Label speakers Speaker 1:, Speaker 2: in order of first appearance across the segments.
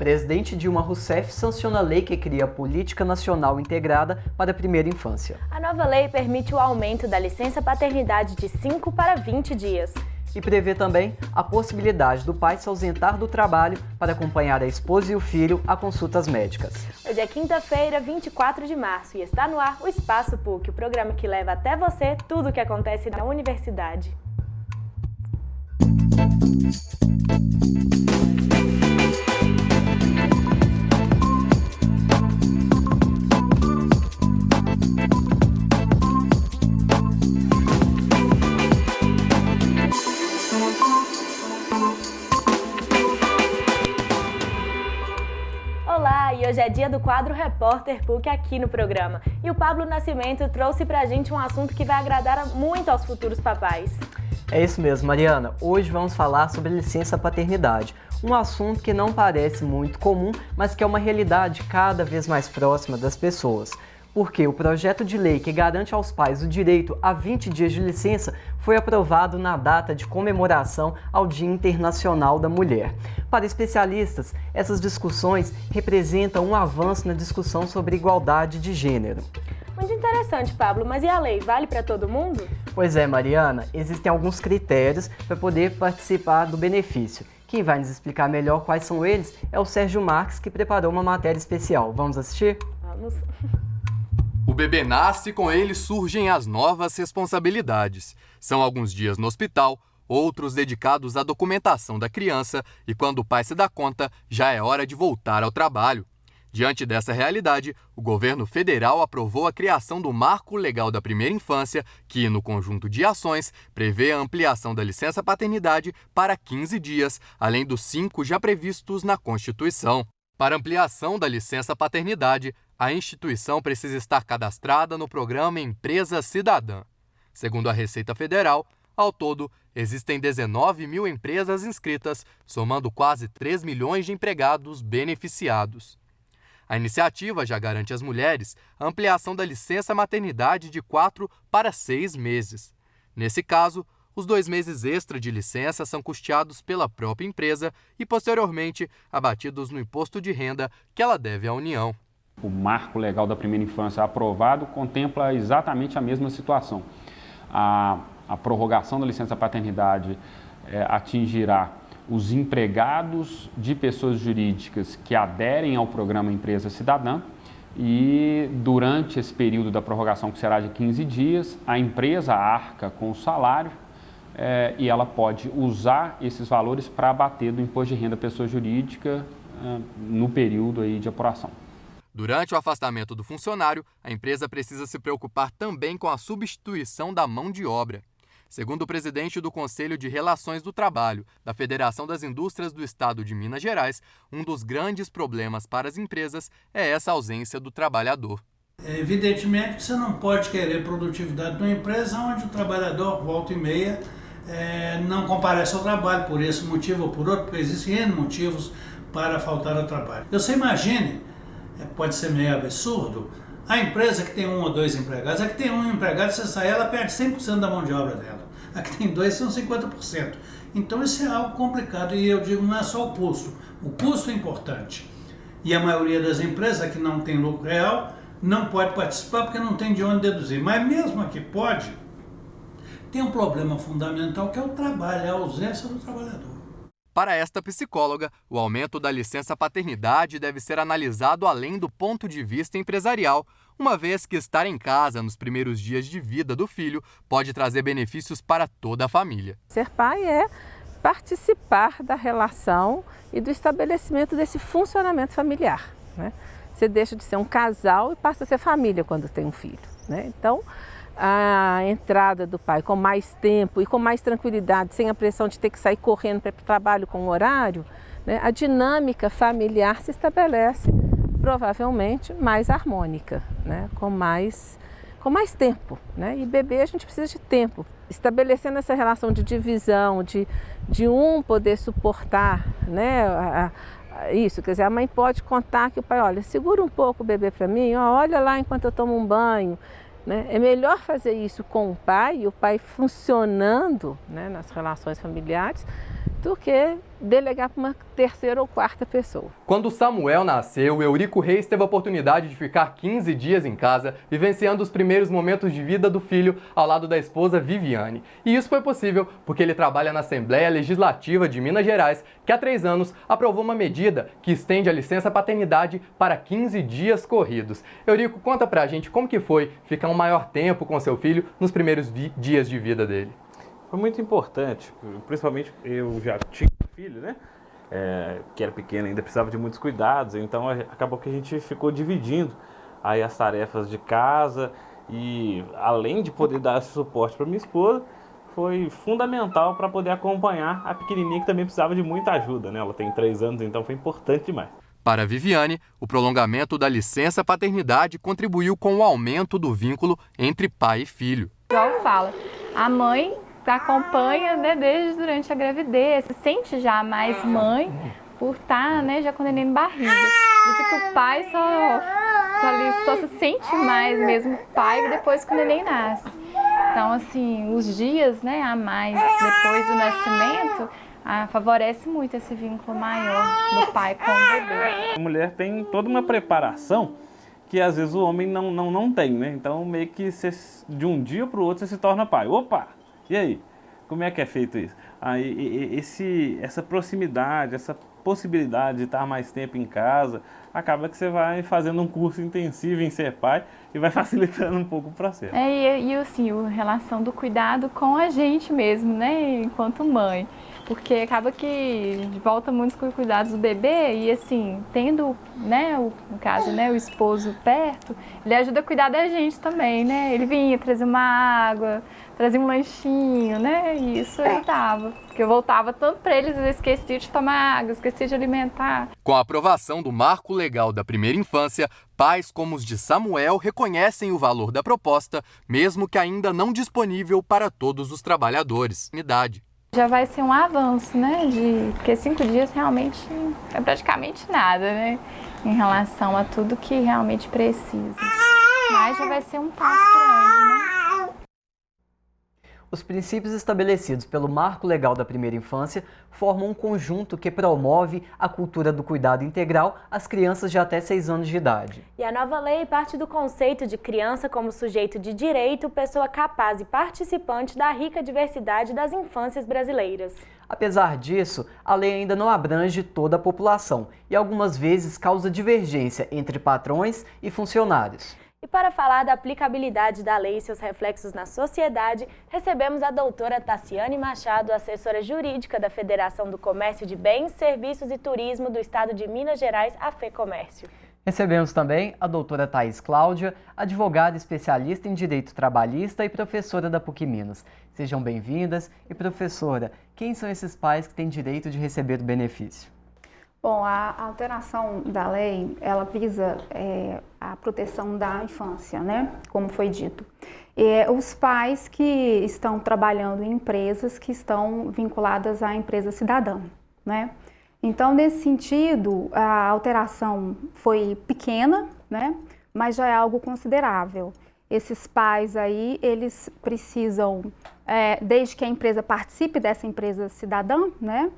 Speaker 1: Presidente Dilma Rousseff sanciona a lei que cria a Política Nacional Integrada para a Primeira Infância.
Speaker 2: A nova lei permite o aumento da licença paternidade de 5 para 20 dias.
Speaker 1: E prevê também a possibilidade do pai se ausentar do trabalho para acompanhar a esposa e o filho a consultas médicas.
Speaker 2: Hoje é quinta-feira, 24 de março, e está no ar o Espaço PUC, o programa que leva até você tudo o que acontece na universidade. Olá, e hoje é dia do quadro Repórter PUC aqui no programa. E o Pablo Nascimento trouxe pra gente um assunto que vai agradar muito aos futuros papais.
Speaker 1: É isso mesmo, Mariana. Hoje vamos falar sobre licença paternidade. Um assunto que não parece muito comum, mas que é uma realidade cada vez mais próxima das pessoas. Porque o projeto de lei que garante aos pais o direito a 20 dias de licença foi aprovado na data de comemoração ao Dia Internacional da Mulher. Para especialistas, essas discussões representam um avanço na discussão sobre igualdade de gênero.
Speaker 2: Muito interessante, Pablo, mas e a lei? Vale para todo mundo?
Speaker 1: Pois é, Mariana, existem alguns critérios para poder participar do benefício. Quem vai nos explicar melhor quais são eles é o Sérgio Marques, que preparou uma matéria especial. Vamos assistir?
Speaker 2: Vamos.
Speaker 3: O bebê nasce e com ele surgem as novas responsabilidades. São alguns dias no hospital, outros dedicados à documentação da criança e quando o pai se dá conta, já é hora de voltar ao trabalho. Diante dessa realidade, o governo federal aprovou a criação do Marco Legal da Primeira Infância, que, no conjunto de ações, prevê a ampliação da licença paternidade para 15 dias, além dos 5 já previstos na Constituição. Para ampliação da licença paternidade, a instituição precisa estar cadastrada no programa Empresa Cidadã. Segundo a Receita Federal, ao todo, existem 19 mil empresas inscritas, somando quase 3 milhões de empregados beneficiados. A iniciativa já garante às mulheres a ampliação da licença maternidade de 4 para 6 meses. Nesse caso, os 2 meses extra de licença são custeados pela própria empresa e, posteriormente, abatidos no imposto de renda que ela deve à União.
Speaker 4: O Marco Legal da Primeira Infância aprovado contempla exatamente a mesma situação. A prorrogação da licença paternidade atingirá os empregados de pessoas jurídicas que aderem ao programa Empresa Cidadã e, durante esse período da prorrogação, que será de 15 dias, a empresa arca com o salário e ela pode usar esses valores para abater do imposto de renda da pessoa jurídica no período aí de apuração.
Speaker 3: Durante o afastamento do funcionário, a empresa precisa se preocupar também com a substituição da mão de obra. Segundo o presidente do Conselho de Relações do Trabalho da Federação das Indústrias do Estado de Minas Gerais, um dos grandes problemas para as empresas é essa ausência do trabalhador.
Speaker 5: Evidentemente que você não pode querer produtividade de uma empresa onde o trabalhador, volta e meia, não comparece ao trabalho por esse motivo ou por outro, porque existem N motivos para faltar ao trabalho. Você imagine, pode ser meio absurdo, a empresa que tem 1 ou 2 empregados, a que tem 1 empregado, você sai, ela perde 100% da mão de obra dela. A que tem 2 são 50%. Então isso é algo complicado e eu digo, não é só o custo é importante. E a maioria das empresas que não tem lucro real não pode participar porque não tem de onde deduzir. Mas mesmo a que pode, tem um problema fundamental que é o trabalho, a ausência do trabalhador.
Speaker 3: Para esta psicóloga, o aumento da licença paternidade deve ser analisado além do ponto de vista empresarial, uma vez que estar em casa nos primeiros dias de vida do filho pode trazer benefícios para toda a família.
Speaker 6: Ser pai é participar da relação e do estabelecimento desse funcionamento familiar, né? Você deixa de ser um casal e passa a ser família quando tem um filho, né? Então, a entrada do pai com mais tempo e com mais tranquilidade, sem a pressão de ter que sair correndo para ir para o trabalho com o horário, né, a dinâmica familiar se estabelece provavelmente mais harmônica, né, com mais tempo, né? E bebê a gente precisa de tempo, estabelecendo essa relação de divisão, de um poder suportar, né, isso, quer dizer, a mãe pode contar que o pai, olha, segura um pouco o bebê para mim, olha lá enquanto eu tomo um banho. Né? É melhor fazer isso com o pai funcionando, né, nas relações familiares, do que delegar para uma terceira ou quarta pessoa.
Speaker 3: Quando Samuel nasceu, Eurico Reis teve a oportunidade de ficar 15 dias em casa, vivenciando os primeiros momentos de vida do filho ao lado da esposa Viviane. E isso foi possível porque ele trabalha na Assembleia Legislativa de Minas Gerais, que há 3 anos aprovou uma medida que estende a licença paternidade para 15 dias corridos. Eurico, conta pra gente como que foi ficar um maior tempo com seu filho nos primeiros dias de vida dele.
Speaker 7: Foi muito importante, principalmente eu já tinha um filho, né? Que era pequeno, ainda precisava de muitos cuidados, então acabou que a gente ficou dividindo aí as tarefas de casa e além de poder dar esse suporte para minha esposa, foi fundamental para poder acompanhar a pequenininha que também precisava de muita ajuda, né? Ela tem 3 anos, então foi importante demais.
Speaker 3: Para Viviane, o prolongamento da licença paternidade contribuiu com o aumento do vínculo entre pai e filho.
Speaker 8: Igual fala, a mãe acompanha, né, desde durante a gravidez, se sente já mais mãe por estar, né, já com o neném em barriga. Dizem que o pai só se sente mais mesmo pai depois que o neném nasce. Então, assim, os dias, né, a mais depois do nascimento favorece muito esse vínculo maior do pai com o bebê.
Speaker 7: A mulher tem toda uma preparação que às vezes o homem não tem, né? Então, meio que de um dia para o outro você se torna pai. Opa! E aí? Como é que é feito isso? Essa proximidade, essa possibilidade de estar mais tempo em casa, acaba que você vai fazendo um curso intensivo em ser pai e vai facilitando um pouco o processo.
Speaker 8: E assim, a relação do cuidado com a gente mesmo, né, enquanto mãe. Porque acaba que volta muito com os cuidados do bebê e assim, tendo, né, no caso, né, o esposo perto, ele ajuda a cuidar da gente também, né? Ele vinha trazer uma água, trazia um lanchinho, né? E isso ajudava. Porque eu voltava tanto para eles, eu esquecia de tomar água, esquecia de alimentar.
Speaker 3: Com a aprovação do Marco Legal da Primeira Infância, pais como os de Samuel reconhecem o valor da proposta, mesmo que ainda não disponível para todos os trabalhadores.
Speaker 8: Já vai ser um avanço, né? Porque 5 dias realmente é praticamente nada, né? Em relação a tudo que realmente precisa. Mas já vai ser um passo grande, né?
Speaker 1: Os princípios estabelecidos pelo Marco Legal da Primeira Infância formam um conjunto que promove a cultura do cuidado integral às crianças de até 6 anos de idade.
Speaker 2: E a nova lei parte do conceito de criança como sujeito de direito, pessoa capaz e participante da rica diversidade das infâncias brasileiras.
Speaker 1: Apesar disso, a lei ainda não abrange toda a população e algumas vezes causa divergência entre patrões e funcionários.
Speaker 2: E para falar da aplicabilidade da lei e seus reflexos na sociedade, recebemos a doutora Tassiane Machado, assessora jurídica da Federação do Comércio de Bens, Serviços e Turismo do Estado de Minas Gerais, a FEComércio.
Speaker 1: Recebemos também a doutora Thaís Cláudia, advogada especialista em Direito Trabalhista e professora da PUC Minas. Sejam bem-vindas. E professora, quem são esses pais que têm direito de receber o benefício?
Speaker 9: Bom, a alteração da lei, ela visa a proteção da infância, né? Como foi dito. Os pais que estão trabalhando em empresas que estão vinculadas à empresa cidadã, né? Então, nesse sentido, a alteração foi pequena, né? Mas já é algo considerável. Esses pais aí, eles precisam, desde que a empresa participe dessa empresa cidadã, né?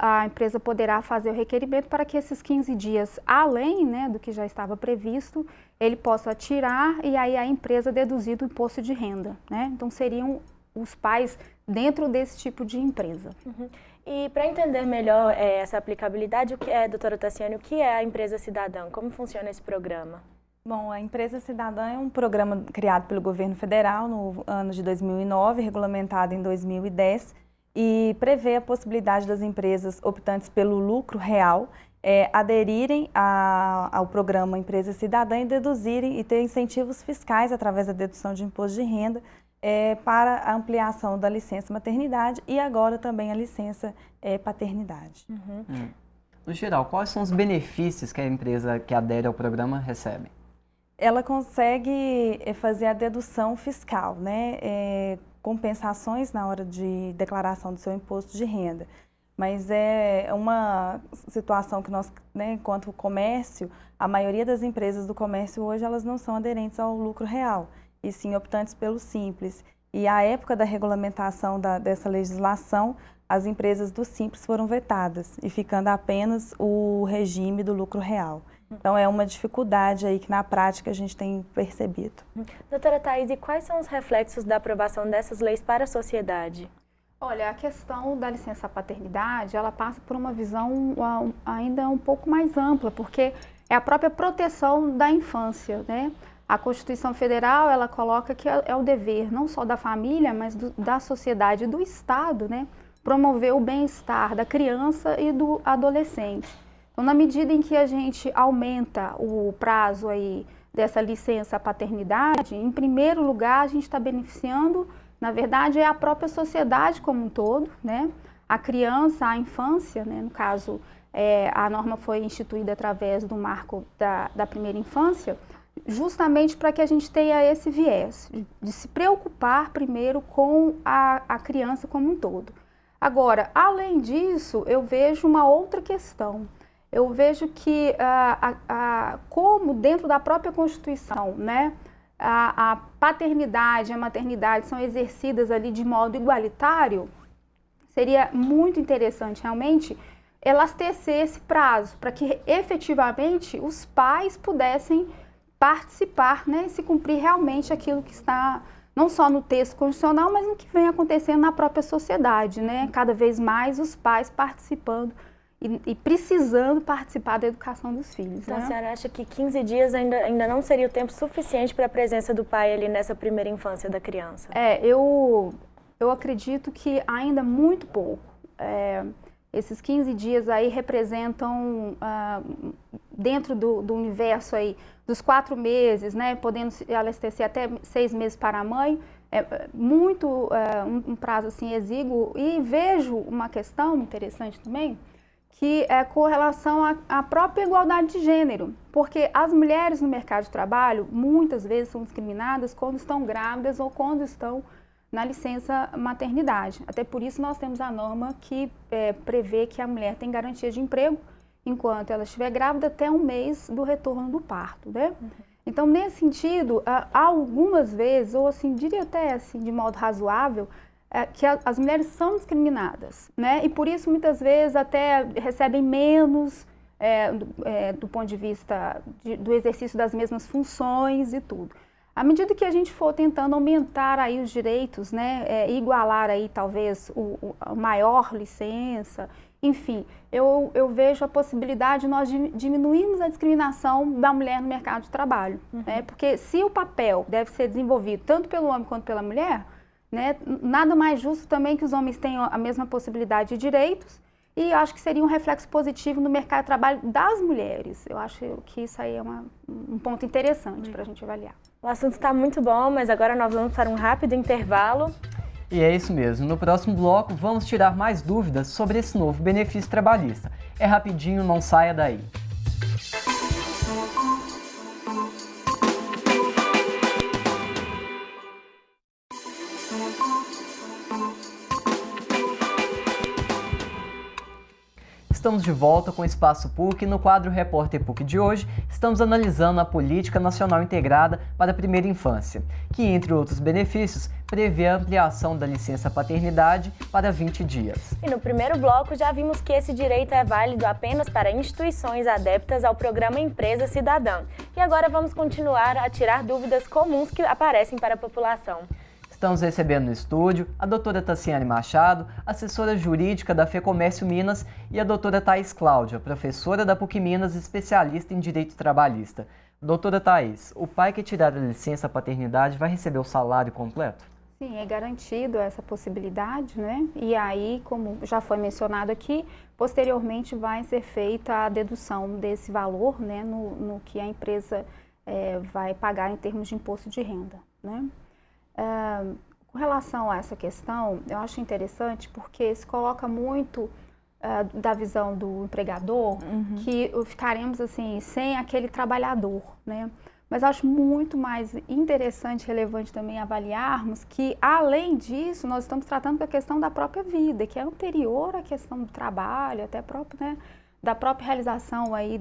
Speaker 9: A empresa poderá fazer o requerimento para que esses 15 dias, além, né, do que já estava previsto, ele possa tirar e aí a empresa deduzir do imposto de renda, né? Então, seriam os pais dentro desse tipo de empresa.
Speaker 2: Uhum. E para entender melhor essa aplicabilidade, doutora Tassiane, o que é a empresa cidadã? Como funciona esse programa?
Speaker 10: Bom, a Empresa Cidadã é um programa criado pelo governo federal no ano de 2009, regulamentado em 2010, e prevê a possibilidade das empresas optantes pelo lucro real aderirem ao programa Empresa Cidadã e deduzirem e ter incentivos fiscais através da dedução de imposto de renda para a ampliação da licença maternidade e agora também a licença paternidade.
Speaker 1: Uhum. No geral, quais são os benefícios que a empresa que adere ao programa recebe?
Speaker 10: Ela consegue fazer a dedução fiscal, né? Compensações na hora de declaração do seu imposto de renda. Mas é uma situação que nós, né, enquanto comércio, a maioria das empresas do comércio hoje elas não são aderentes ao lucro real, e sim optantes pelo simples. E à época da regulamentação dessa legislação, as empresas do Simples foram vetadas e ficando apenas o regime do lucro real. Então é uma dificuldade aí que na prática a gente tem percebido.
Speaker 2: Doutora Thaís, e quais são os reflexos da aprovação dessas leis para a sociedade?
Speaker 9: Olha, a questão da licença paternidade, ela passa por uma visão ainda um pouco mais ampla, porque é a própria proteção da infância, né? A Constituição Federal, ela coloca que é o dever não só da família, mas da sociedade e do Estado, né? Promover o bem-estar da criança e do adolescente. Então, na medida em que a gente aumenta o prazo aí dessa licença paternidade, em primeiro lugar, a gente está beneficiando, na verdade, é a própria sociedade como um todo, né? A criança, a infância, né? No caso, a norma foi instituída através do marco da primeira infância, justamente para que a gente tenha esse viés, de se preocupar primeiro com a criança como um todo. Agora, além disso, eu vejo uma outra questão. Eu vejo que, como dentro da própria Constituição, né, a paternidade e a maternidade são exercidas ali de modo igualitário, seria muito interessante realmente elastecer esse prazo, para que efetivamente os pais pudessem participar, né, se cumprir realmente aquilo que está não só no texto constitucional, mas no que vem acontecendo na própria sociedade, né? Cada vez mais os pais participando e precisando participar da educação dos filhos.
Speaker 2: Então,
Speaker 9: né?
Speaker 2: a senhora acha que 15 dias ainda não seria o tempo suficiente para a presença do pai ali nessa primeira infância da criança?
Speaker 9: Eu acredito que ainda muito pouco. Esses 15 dias aí representam, dentro do universo aí, dos 4 meses, né, podendo alastecer até 6 meses para a mãe, um prazo assim exíguo. E vejo uma questão interessante também, que é com relação à própria igualdade de gênero, porque as mulheres no mercado de trabalho muitas vezes são discriminadas quando estão grávidas ou quando estão na licença maternidade. Até por isso nós temos a norma que prevê que a mulher tem garantia de emprego enquanto ela estiver grávida até 1 mês do retorno do parto, né? Então, nesse sentido, algumas vezes, ou assim, diria até assim, de modo razoável, que as mulheres são discriminadas, né? E por isso, muitas vezes, até recebem menos do ponto de vista do exercício das mesmas funções e tudo. À medida que a gente for tentando aumentar aí os direitos, né, igualar aí talvez a maior licença, enfim, eu vejo a possibilidade de nós diminuirmos a discriminação da mulher no mercado de trabalho, né? Porque se o papel deve ser desenvolvido tanto pelo homem quanto pela mulher, né, nada mais justo também que os homens tenham a mesma possibilidade de direitos, e acho que seria um reflexo positivo no mercado de trabalho das mulheres. Eu acho que isso aí é um ponto interessante para a gente avaliar.
Speaker 2: O assunto está muito bom, mas agora nós vamos para um rápido intervalo.
Speaker 1: E é isso mesmo, no próximo bloco vamos tirar mais dúvidas sobre esse novo benefício trabalhista. É rapidinho, não saia daí. Estamos de volta com o Espaço PUC e no quadro Repórter PUC de hoje estamos analisando a Política Nacional Integrada para a Primeira Infância, que, entre outros benefícios, prevê a ampliação da licença paternidade para 20 dias.
Speaker 2: E no primeiro bloco já vimos que esse direito é válido apenas para instituições adeptas ao programa Empresa Cidadã. E agora vamos continuar a tirar dúvidas comuns que aparecem para a população.
Speaker 1: Estamos recebendo no estúdio a doutora Tassiane Machado, assessora jurídica da FEComércio Minas, e a doutora Thaís Cláudia, professora da PUC Minas, especialista em direito trabalhista. Doutora Thaís, o pai que tirar a licença paternidade vai receber o salário completo?
Speaker 9: Sim, é garantido essa possibilidade, né? E aí, como já foi mencionado aqui, posteriormente vai ser feita a dedução desse valor, né, no que a empresa vai pagar em termos de imposto de renda, né? Com relação a essa questão, eu acho interessante porque se coloca muito da visão do empregador, que ficaremos assim sem aquele trabalhador, né? Mas acho muito mais interessante e relevante também avaliarmos que, além disso, nós estamos tratando da questão da própria vida, que é anterior à questão do trabalho, até próprio, né, da própria realização aí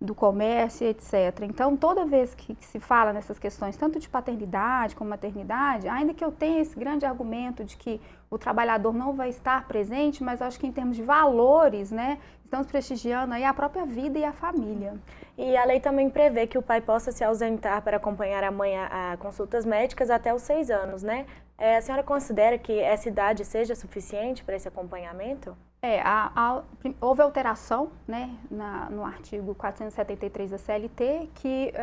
Speaker 9: do comércio, etc. Então, toda vez que se fala nessas questões, tanto de paternidade como maternidade, ainda que eu tenha esse grande argumento de que o trabalhador não vai estar presente, mas eu acho que em termos de valores, né, estamos prestigiando aí a própria vida e a família.
Speaker 2: E a lei também prevê que o pai possa se ausentar para acompanhar a mãe a consultas médicas até os 6 anos, né? A senhora considera que essa idade seja suficiente para esse acompanhamento?
Speaker 9: Houve alteração, né, no artigo 473 da CLT, que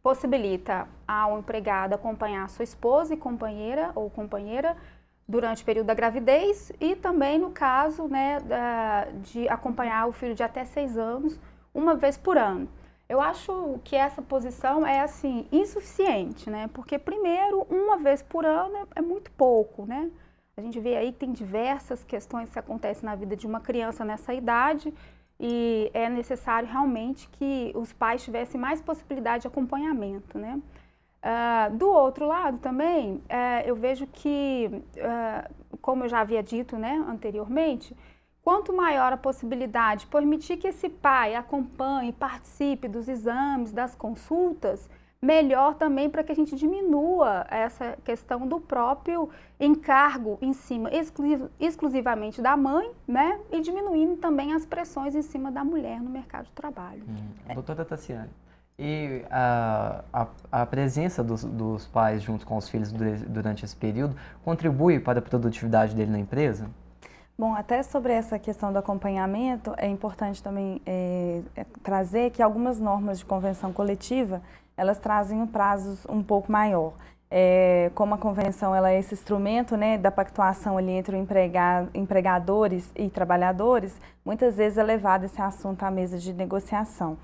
Speaker 9: possibilita ao empregado acompanhar sua esposa e companheira ou companheira durante o período da gravidez e também no caso, né, de acompanhar o filho de até 6 anos, uma vez por ano. Eu acho que essa posição é, assim, insuficiente, né, porque primeiro, uma vez por ano é muito pouco, né. A gente vê aí que tem diversas questões que acontecem na vida de uma criança nessa idade e é necessário realmente que os pais tivessem mais possibilidade de acompanhamento, né. Do outro lado também, eu vejo que, como eu já havia dito, né, anteriormente, quanto maior a possibilidade de permitir que esse pai acompanhe, participe dos exames, das consultas, melhor também para que a gente diminua essa questão do próprio encargo em cima exclusivamente da mãe, né, e diminuindo também as pressões em cima da mulher no mercado de trabalho.
Speaker 1: Doutora Tassiane, e a presença dos pais junto com os filhos durante esse período contribui para a produtividade dele na empresa?
Speaker 10: Bom, até sobre essa questão do acompanhamento, é importante também trazer que algumas normas de convenção coletiva, elas trazem um prazo um pouco maior. Como a convenção ela é esse instrumento, né, da pactuação ali entre empregadores e trabalhadores, muitas vezes é levado esse assunto à mesa de negociação.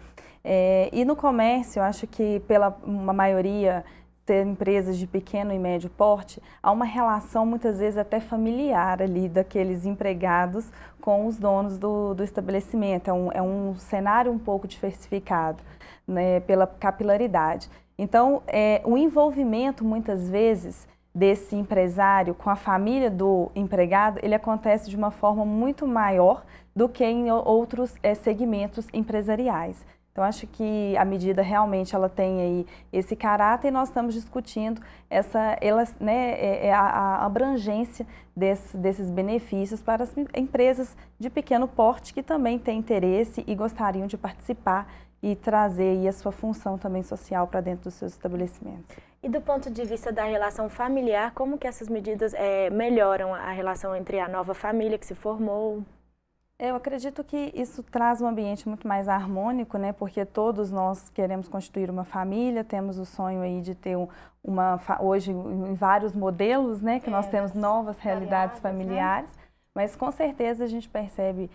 Speaker 10: E no comércio, eu acho que pela uma maioria ter empresas de pequeno e médio porte, há uma relação muitas vezes até familiar ali daqueles empregados com os donos do estabelecimento. É um cenário um pouco diversificado, né, pela capilaridade. Então, o envolvimento muitas vezes desse empresário com a família do empregado, ele acontece de uma forma muito maior do que em outros segmentos empresariais. Então, acho que a medida realmente ela tem aí esse caráter e nós estamos discutindo a abrangência desses benefícios para as empresas de pequeno porte que também têm interesse e gostariam de participar e trazer aí a sua função também social para dentro dos seus estabelecimentos.
Speaker 2: E do ponto de vista da relação familiar, como que essas medidas melhoram a relação entre a nova família que se formou?
Speaker 10: Eu acredito que isso traz um ambiente muito mais harmônico, né? Porque todos nós queremos constituir uma família, temos o sonho aí de ter hoje em vários modelos, né? Que nós temos novas realidades familiares, né? Mas com certeza a gente percebe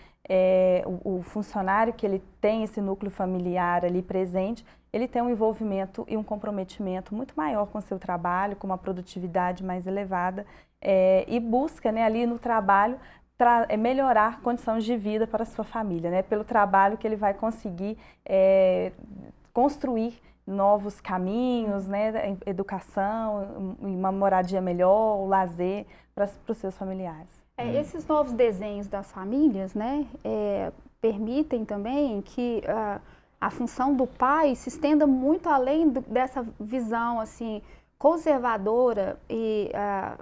Speaker 10: o funcionário que ele tem esse núcleo familiar ali presente, ele tem um envolvimento e um comprometimento muito maior com o seu trabalho, com uma produtividade mais elevada e busca, né, ali no trabalho melhorar condições de vida para a sua família, né? Pelo trabalho que ele vai conseguir construir novos caminhos, né? Educação, uma moradia melhor, o lazer para os seus familiares.
Speaker 9: Esses novos desenhos das famílias, né, permitem também que a função do pai se estenda muito além dessa visão assim conservadora e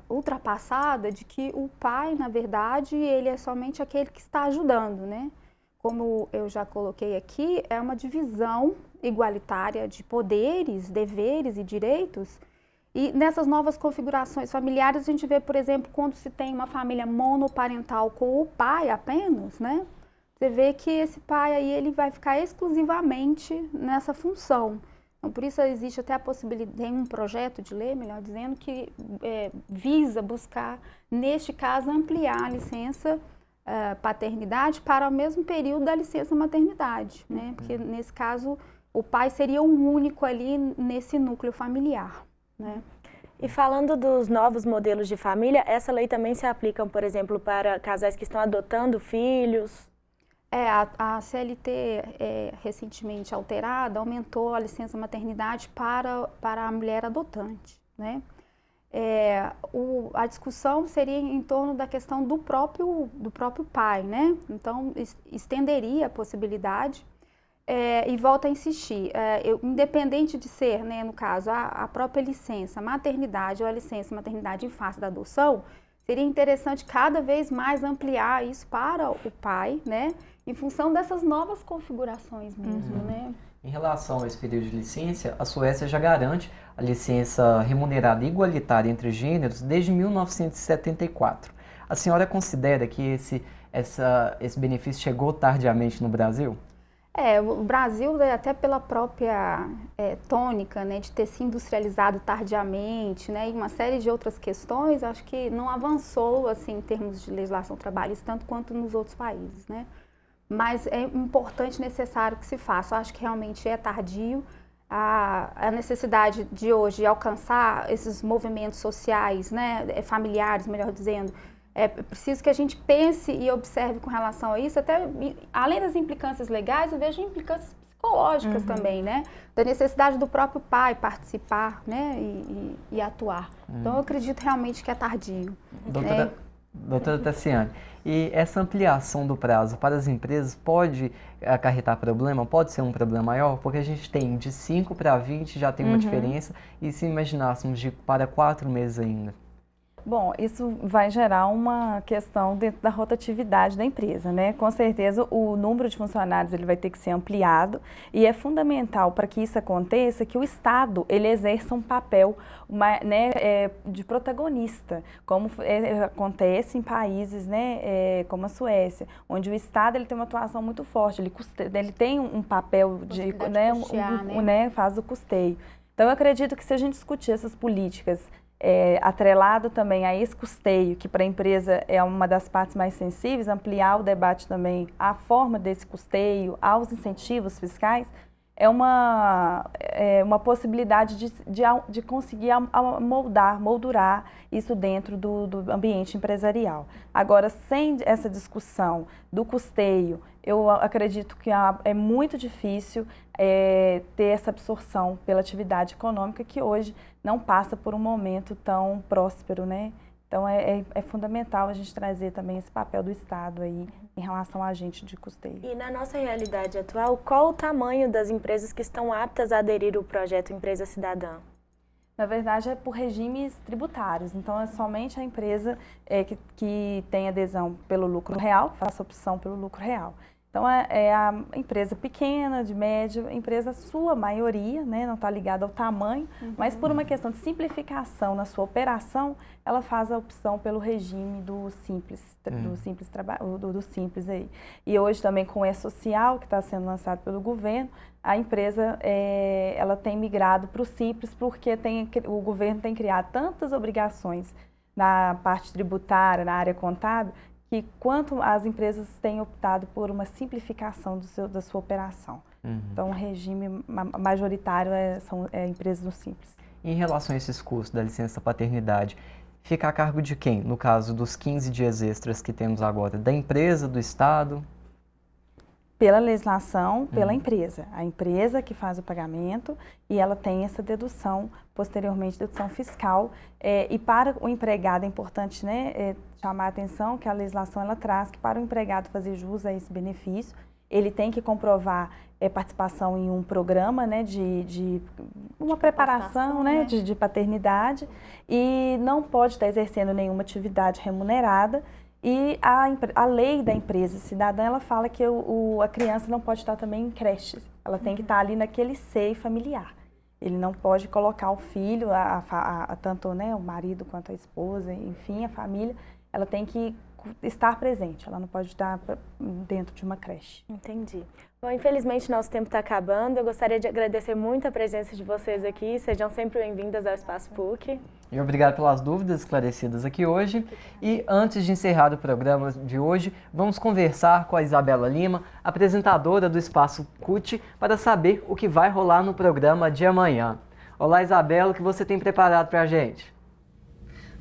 Speaker 9: ultrapassada de que o pai, na verdade, ele é somente aquele que está ajudando, né? Como eu já coloquei aqui, é uma divisão igualitária de poderes, deveres e direitos. E nessas novas configurações familiares, a gente vê, por exemplo, quando se tem uma família monoparental com o pai apenas, né? Você vê que esse pai aí, ele vai ficar exclusivamente nessa função. Então, por isso existe até a possibilidade, tem um projeto de lei, melhor dizendo, que visa buscar, neste caso, ampliar a licença paternidade para o mesmo período da licença maternidade, né? Porque, nesse caso, o pai seria o único ali nesse núcleo familiar, né?
Speaker 2: E falando dos novos modelos de família, essa lei também se aplica, por exemplo, para casais que estão adotando filhos?
Speaker 9: A CLT, recentemente alterada, aumentou a licença maternidade para a mulher adotante, né? A discussão seria em torno da questão do próprio pai, né? Então, estenderia a possibilidade E volto a insistir, independente de ser, né, no caso, a própria licença maternidade ou a licença maternidade em face da adoção, seria interessante cada vez mais ampliar isso para o pai, né, em função dessas novas configurações mesmo, né.
Speaker 1: Em relação a esse período de licença, a Suécia já garante a licença remunerada igualitária entre gêneros desde 1974. A senhora considera que esse benefício chegou tardiamente no Brasil?
Speaker 9: O Brasil, até pela própria tônica, né, de ter se industrializado tardiamente, né, e uma série de outras questões, acho que não avançou assim, em termos de legislação trabalhista, tanto quanto nos outros países, né? Mas é importante e necessário que se faça. Eu acho que realmente é tardio. A necessidade de hoje alcançar esses movimentos sociais, né, familiares, melhor dizendo, é preciso que a gente pense e observe com relação a isso, até além das implicâncias legais, eu vejo implicâncias psicológicas também, né? Da necessidade do próprio pai participar, né? E atuar. Então, eu acredito realmente que é tardio.
Speaker 1: Doutora Tassiane, e essa ampliação do prazo para as empresas pode acarretar problema? Pode ser um problema maior? Porque a gente tem de 5 para 20, já tem uma diferença, e se imaginássemos para 4 meses ainda?
Speaker 10: Bom, isso vai gerar uma questão dentro da rotatividade da empresa, né? Com certeza o número de funcionários ele vai ter que ser ampliado e é fundamental para que isso aconteça que o Estado ele exerça um papel de protagonista, como acontece em países, né, como a Suécia, onde o Estado ele tem uma atuação muito forte, ele tem um papel de faz o custeio. Então eu acredito que se a gente discutir essas políticas atrelado também a esse custeio, que para a empresa é uma das partes mais sensíveis, ampliar o debate também à forma desse custeio, aos incentivos fiscais, é uma possibilidade de conseguir moldurar isso dentro do ambiente empresarial. Agora, sem essa discussão do custeio, eu acredito que é muito difícil ter essa absorção pela atividade econômica que hoje não passa por um momento tão próspero, né? Então, é fundamental a gente trazer também esse papel do Estado aí em relação a agente de custeio.
Speaker 2: E na nossa realidade atual, qual o tamanho das empresas que estão aptas a aderir ao projeto Empresa Cidadã?
Speaker 10: Na verdade, é por regimes tributários. Então, é somente a empresa que tem adesão pelo lucro real, faça opção pelo lucro real. Então, é a empresa pequena, de médio, empresa sua maioria, né, não está ligada ao tamanho, mas por uma questão de simplificação na sua operação, ela faz a opção pelo regime do simples, do simples aí. E hoje também com o E-Social, que está sendo lançado pelo governo, a empresa ela tem migrado para o simples porque o governo tem criado tantas obrigações na parte tributária, na área contábil, que quanto as empresas têm optado por uma simplificação da sua operação. Então, o regime majoritário são empresas no Simples.
Speaker 1: Em relação a esses custos da licença paternidade, fica a cargo de quem? No caso dos 15 dias extras que temos agora, da empresa, do Estado?
Speaker 10: Pela legislação, pela empresa. A empresa que faz o pagamento e ela tem essa dedução, posteriormente dedução fiscal. E para o empregado é importante, né, chamar a atenção que a legislação ela traz que para o empregado fazer jus a esse benefício, ele tem que comprovar participação em um programa, né, de uma preparação, né, de paternidade e não pode estar exercendo nenhuma atividade remunerada. E a lei da empresa cidadã, ela fala que a criança não pode estar também em creche. Ela tem que estar ali naquele seio familiar. Ele não pode colocar o filho, tanto, né, o marido quanto a esposa, enfim, a família, ela tem que estar presente. Ela não pode estar dentro de uma creche.
Speaker 2: Entendi. Bom, infelizmente nosso tempo está acabando. Eu gostaria de agradecer muito a presença de vocês aqui. Sejam sempre bem-vindas ao Espaço PUC.
Speaker 1: E obrigado pelas dúvidas esclarecidas aqui hoje. E antes de encerrar o programa de hoje, vamos conversar com a Isabela Lima, apresentadora do Espaço CUT, para saber o que vai rolar no programa de amanhã. Olá, Isabela, o que você tem preparado para a gente?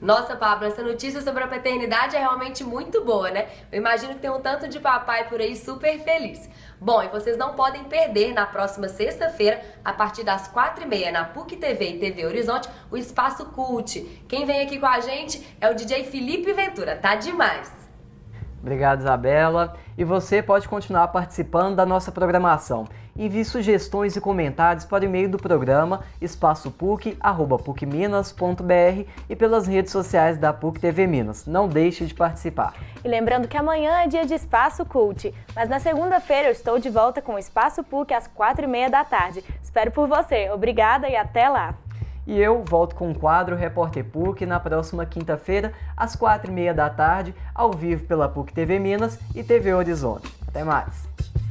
Speaker 11: Nossa, Pablo, essa notícia sobre a paternidade é realmente muito boa, né? Eu imagino que tem um tanto de papai por aí super feliz. Bom, e vocês não podem perder na próxima sexta-feira, a partir das 4h30, na PUC TV e TV Horizonte, o Espaço CUT. Quem vem aqui com a gente é o DJ Felipe Ventura, tá demais!
Speaker 1: Obrigado, Isabela. E você pode continuar participando da nossa programação. Envie sugestões e comentários para o e-mail do programa espaçopuc@pucminas.br e pelas redes sociais da PUC TV Minas. Não deixe de participar.
Speaker 2: E lembrando que amanhã é dia de Espaço Cult, mas na segunda-feira eu estou de volta com o Espaço PUC às 4h30 da tarde. Espero por você. Obrigada e até lá!
Speaker 1: E eu volto com o quadro Repórter PUC na próxima quinta-feira, às 4h30 da tarde, ao vivo pela PUC TV Minas e TV Horizonte. Até mais!